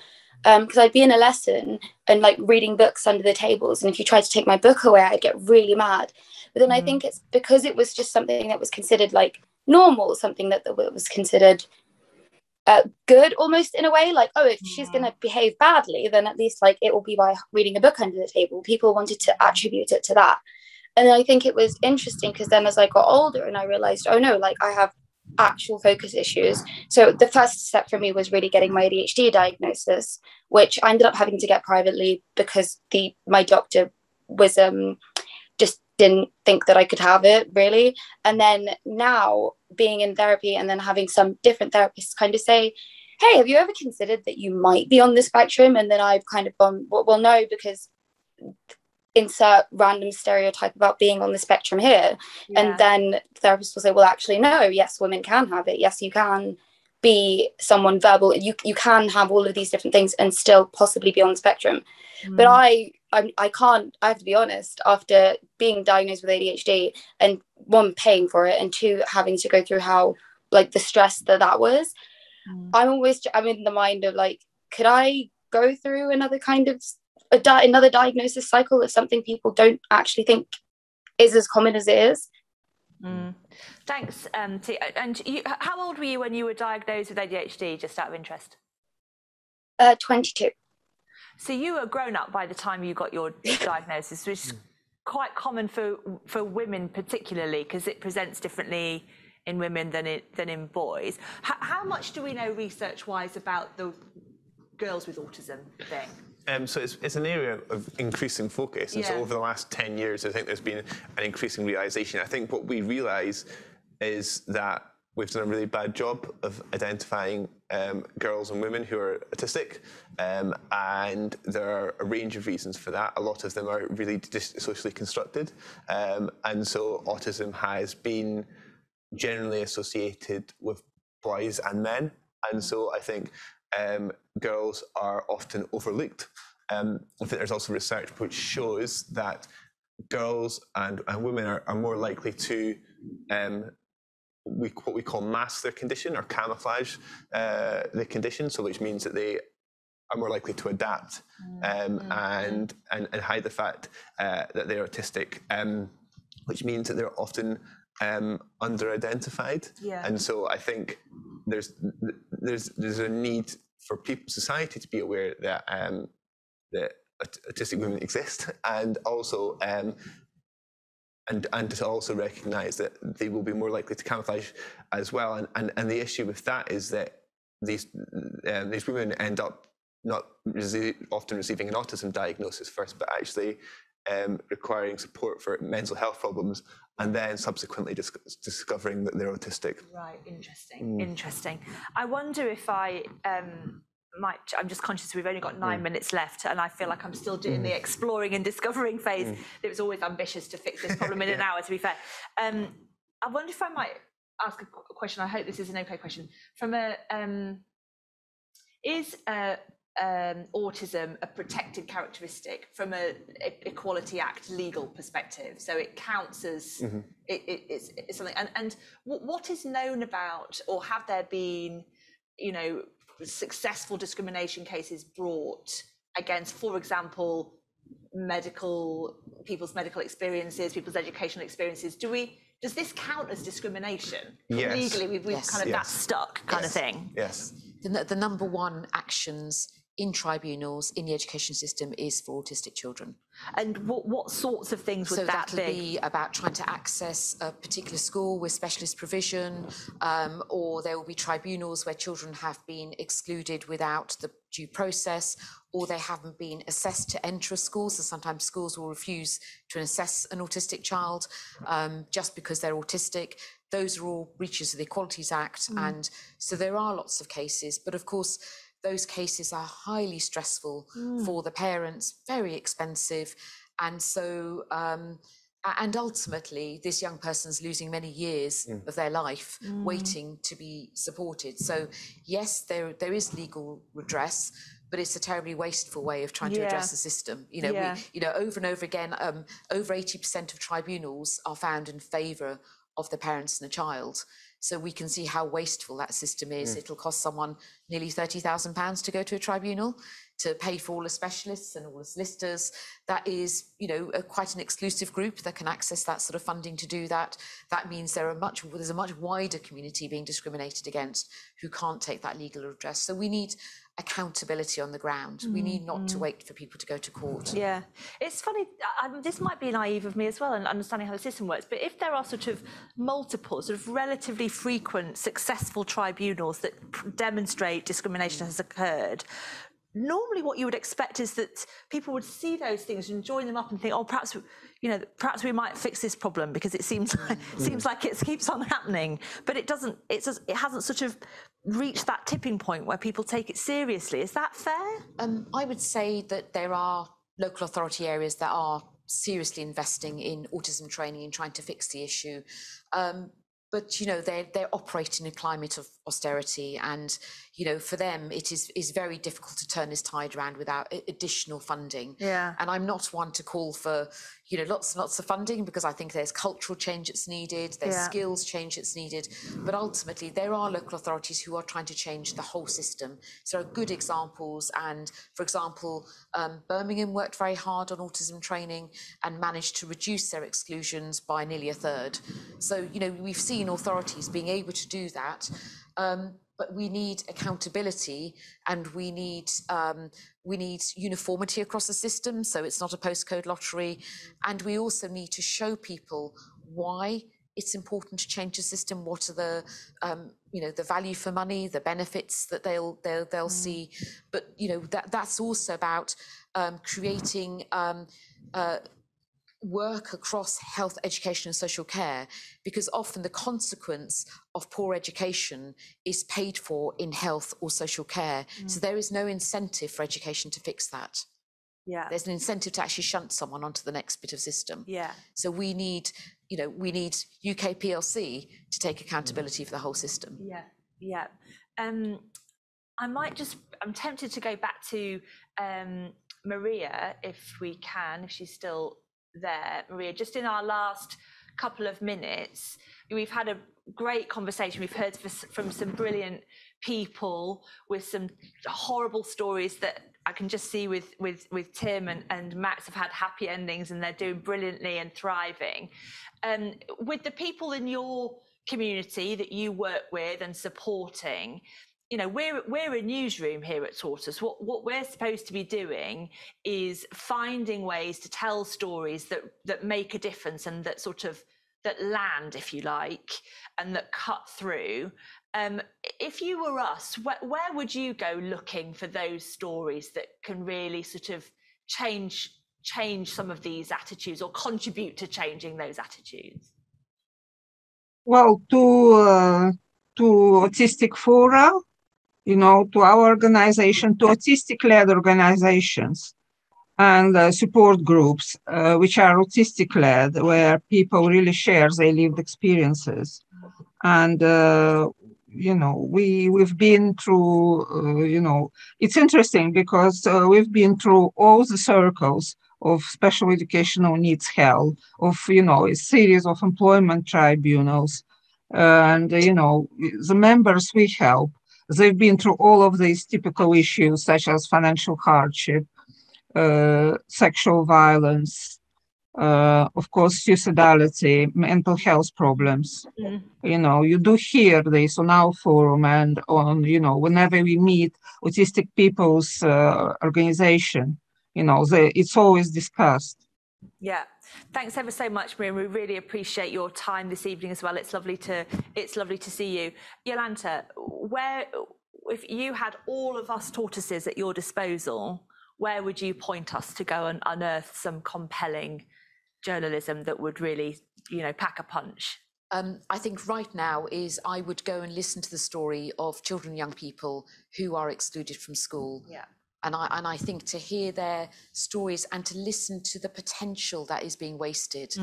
Because I'd be in a lesson and, like, reading books under the tables, and if you tried to take my book away, I'd get really mad. But then I think it's because it was just something that was considered, like, normal, something that was considered good almost, in a way, like, oh, if she's going to behave badly, then at least, like, it will be by reading a book under the table. People wanted to attribute it to that. And I think it was interesting because then as I got older and I realized, oh no, like, I have actual focus issues. So the first step for me was really getting my ADHD diagnosis, which I ended up having to get privately because my doctor was just didn't think that I could have it, really. And then now being in therapy and then having some different therapists kind of say, hey, have you ever considered that you might be on the spectrum? And then I've kind of gone, well, no, because insert random stereotype about being on the spectrum here. And then therapists will say, well, actually, no, yes, women can have it. Yes, you can be someone verbal. You can have all of these different things and still possibly be on the spectrum. But I can't, I have to be honest, after being diagnosed with ADHD and one, paying for it, and two, having to go through how, like, the stress that was, I'm in the mind of like, could I go through another kind of another diagnosis cycle of something people don't actually think is as common as it is? Thanks, Tia. And how old were you when you were diagnosed with ADHD, just out of interest? 22. So you were grown up by the time you got your diagnosis, which is quite common for women particularly, because it presents differently in women than in boys. How much do we know research-wise about the girls with autism thing? So it's an area of increasing focus, and so over the last 10 years, I think there's been an increasing realisation. I think what we realise is that we've done a really bad job of identifying girls and women who are autistic, and there are a range of reasons for that. A lot of them are really socially constructed, and so autism has been generally associated with boys and men, and so I think girls are often overlooked. I think there's also research which shows that girls and women are more likely to what we call mask their condition or camouflage the condition, so which means that they are more likely to adapt and hide the fact that they're autistic, which means that they're often under-identified. And so I think there's a need for society to be aware that that autistic women exist, and also and to also recognise that they will be more likely to camouflage as well. And the issue with that is that these women end up not often receiving an autism diagnosis first, but actually requiring support for mental health problems, and then subsequently discovering that they're autistic. Right, interesting, interesting. I wonder if I'm just conscious we've only got 9 minutes left, and I feel like I'm still doing the exploring and discovering phase. It was always ambitious to fix this problem in an hour, to be fair. I wonder if I might ask a question. I hope this is an okay question. From is autism a protected characteristic from a Equality Act legal perspective? So it counts as it's something. And what is known about, or have there been, successful discrimination cases brought against, for example, people's medical experiences, people's educational experiences? Does this count as discrimination? Yes. Legally, we've kind of that stuck kind of thing. Yes. The number one actions in tribunals in the education system is for autistic children. And what sorts of things would that be? So that'll be about trying to access a particular school with specialist provision, or there will be tribunals where children have been excluded without the due process, or they haven't been assessed to enter a school. So sometimes schools will refuse to assess an autistic child just because they're autistic. Those are all breaches of the Equalities Act. And so there are lots of cases, but of course, those cases are highly stressful for the parents, very expensive. And so, and ultimately, this young person's losing many years of their life waiting to be supported. So yes, there is legal redress, but it's a terribly wasteful way of trying to address the system. Over and over again, over 80% of tribunals are found in favour of the parents and the child. So we can see how wasteful that system is. It'll cost someone nearly £30,000 to go to a tribunal, to pay for all the specialists and all the solicitors. That is, quite an exclusive group that can access that sort of funding to do that. That means there's a much wider community being discriminated against who can't take that legal redress. So we need accountability on the ground. We need not to wait for people to go to court. Yeah, it's funny, this might be naive of me as well, and understanding how the system works, but if there are sort of multiple, sort of relatively frequent, successful tribunals that demonstrate discrimination has occurred, normally what you would expect is that people would see those things and join them up and think, oh, perhaps we might fix this problem, because it seems like it keeps on happening, but it doesn't. It hasn't sort of reached that tipping point where people take it seriously. Is that fair? I would say that there are local authority areas that are seriously investing in autism training and trying to fix the issue. but they're operating in a climate of austerity, and for them it is very difficult to turn this tide around without additional funding. Yeah. And I'm not one to call for lots and lots of funding, because I think there's cultural change that's needed, there's skills change that's needed, but ultimately there are local authorities who are trying to change the whole system. So there are good examples, and for example, Birmingham worked very hard on autism training and managed to reduce their exclusions by nearly a third. So we've seen authorities being able to do that, but we need accountability, and we need uniformity across the system, so it's not a postcode lottery. And we also need to show people why it's important to change the system. What are the the value for money, the benefits that they'll see. But that's also about creating work across health, education and social care, because often the consequence of poor education is paid for in health or social care. So there is no incentive for education to fix that. Yeah. There's an incentive to actually shunt someone onto the next bit of system. Yeah. So we need UK PLC to take accountability for the whole system. Yeah. Yeah. I'm tempted to go back to Maria, if we can, if she's still there. Maria, just in our last couple of minutes, we've had a great conversation. We've heard from some brilliant people with some horrible stories that I can just see with Tim and Max have had happy endings, and they're doing brilliantly and thriving. With the people in your community that you work with and supporting, we're a newsroom here at Tortoise. What we're supposed to be doing is finding ways to tell stories that make a difference and that that land, if you like, and that cut through. If you were us, where would you go looking for those stories that can really change some of these attitudes or contribute to changing those attitudes? Well, to Autistic Fora, to our organization, to autistic-led organizations and support groups, which are autistic-led, where people really share their lived experiences. And, we've been through, it's interesting because we've been through all the circles of special educational needs hell, of, a series of employment tribunals. And, the members we help, they've been through all of these typical issues such as financial hardship, sexual violence, of course, suicidality, mental health problems. You do hear this on our forum and on, whenever we meet autistic people's organization, it's always discussed. Yeah. Thanks ever so much, Maria. We really appreciate your time this evening as well. It's lovely to see you. Jolanta, if you had all of us tortoises at your disposal, where would you point us to go and unearth some compelling journalism that would really, pack a punch? I think right now I would go and listen to the story of children and young people who are excluded from school. Yeah. And I think to hear their stories and to listen to the potential that is being wasted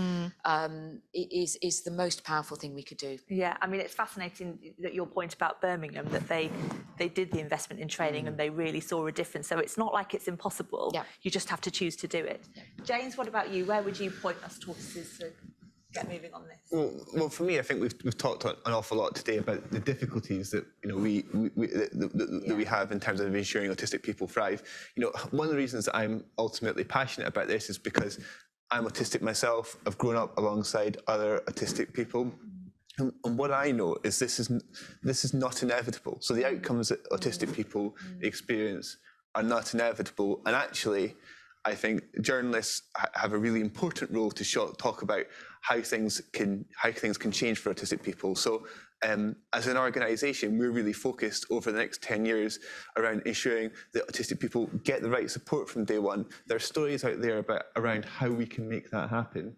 is the most powerful thing we could do. Yeah, I mean, it's fascinating that your point about Birmingham, that they did the investment in training and they really saw a difference. So it's not like it's impossible. Yeah. You just have to choose to do it. Yeah. James, what about you? Where would you point us tortoises to get moving on this? Well, for me, I think we've talked an awful lot today about the difficulties that we have in terms of ensuring autistic people thrive. One of the reasons that I'm ultimately passionate about this is because I'm autistic myself. I've grown up alongside other autistic people, and what I know is this is not inevitable. So the outcomes that autistic people experience are not inevitable, and actually, I think journalists have a really important role to talk about how things can change for autistic people. So as an organisation, we're really focused over the next 10 years around ensuring that autistic people get the right support from day one. There are stories out there around how we can make that happen,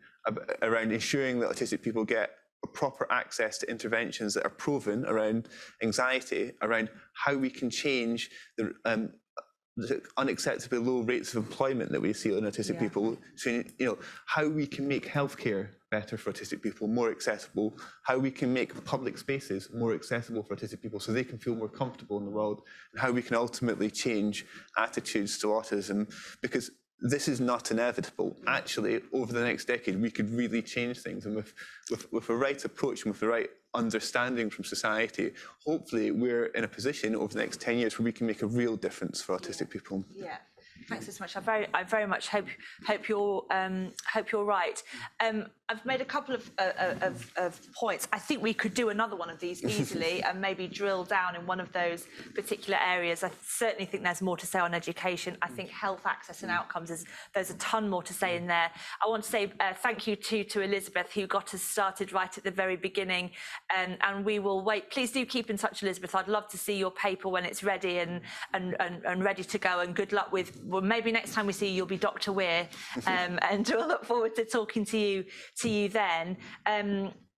around ensuring that autistic people get proper access to interventions that are proven around anxiety, around how we can change the unacceptably low rates of employment that we see on autistic people. So, you know, how we can make healthcare better for autistic people, more accessible, how we can make public spaces more accessible for autistic people so they can feel more comfortable in the world, and how we can ultimately change attitudes to autism, because this is not inevitable. Actually, over the next decade, we could really change things, and with the right approach and with the right understanding from society, hopefully we're in a position over the next 10 years where we can make a real difference for autistic people. Yeah. Thanks so much. I very much hope you're right. I've made a couple of points. I think we could do another one of these easily and maybe drill down in one of those particular areas. I certainly think there's more to say on education. I think health access and outcomes there's a ton more to say in there. I want to say thank you to Elizabeth, who got us started right at the very beginning, and we will wait. Please do keep in touch, Elizabeth. I'd love to see your paper when it's ready and ready to go. And good luck with. Well, maybe next time we see you, you'll be Dr. Weir, and we'll look forward to talking to you then.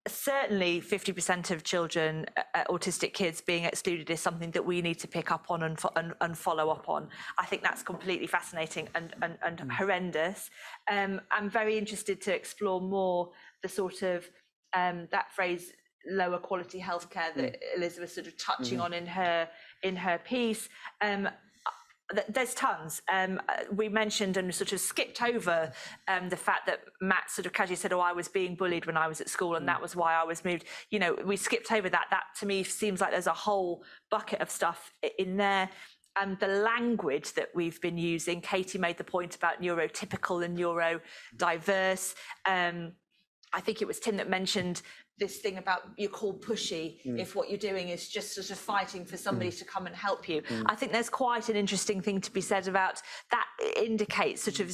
Certainly 50% of children, autistic kids being excluded, is something that we need to pick up on and follow up on. I think that's completely fascinating and horrendous. I'm very interested to explore more the sort of that phrase, lower quality healthcare, that Elizabeth sort of touching on in her piece. There's tons. We mentioned and sort of skipped over the fact that Matt sort of casually said, "Oh, I was being bullied when I was at school, and that was why I was moved." You know, we skipped over that. That to me seems like there's a whole bucket of stuff in there. And the language that we've been using. Katie made the point about neurotypical and neurodiverse. I think it was Tim that mentioned this thing about you're called pushy if what you're doing is just sort of fighting for somebody to come and help you. I think there's quite an interesting thing to be said about that. Indicates sort of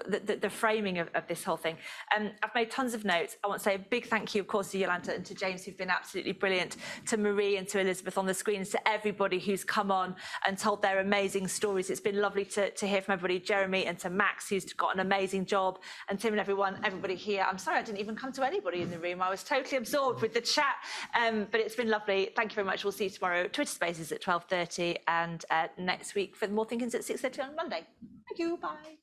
the framing of this whole thing. I've made tons of notes. I want to say a big thank you, of course, to Yolanta and to James, who've been absolutely brilliant, to Marie and to Elizabeth on the screens, to everybody who's come on and told their amazing stories. It's been lovely to hear from everybody, Jeremy, and to Max, who's got an amazing job, and Tim and everybody here. I'm sorry I didn't even come to anybody in the room. I was totally absorbed with the chat, but it's been lovely. Thank you very much. We'll see you tomorrow. Twitter Spaces at 12:30, and next week for more Thinkings at 6:30 on Monday. Thank you. Bye.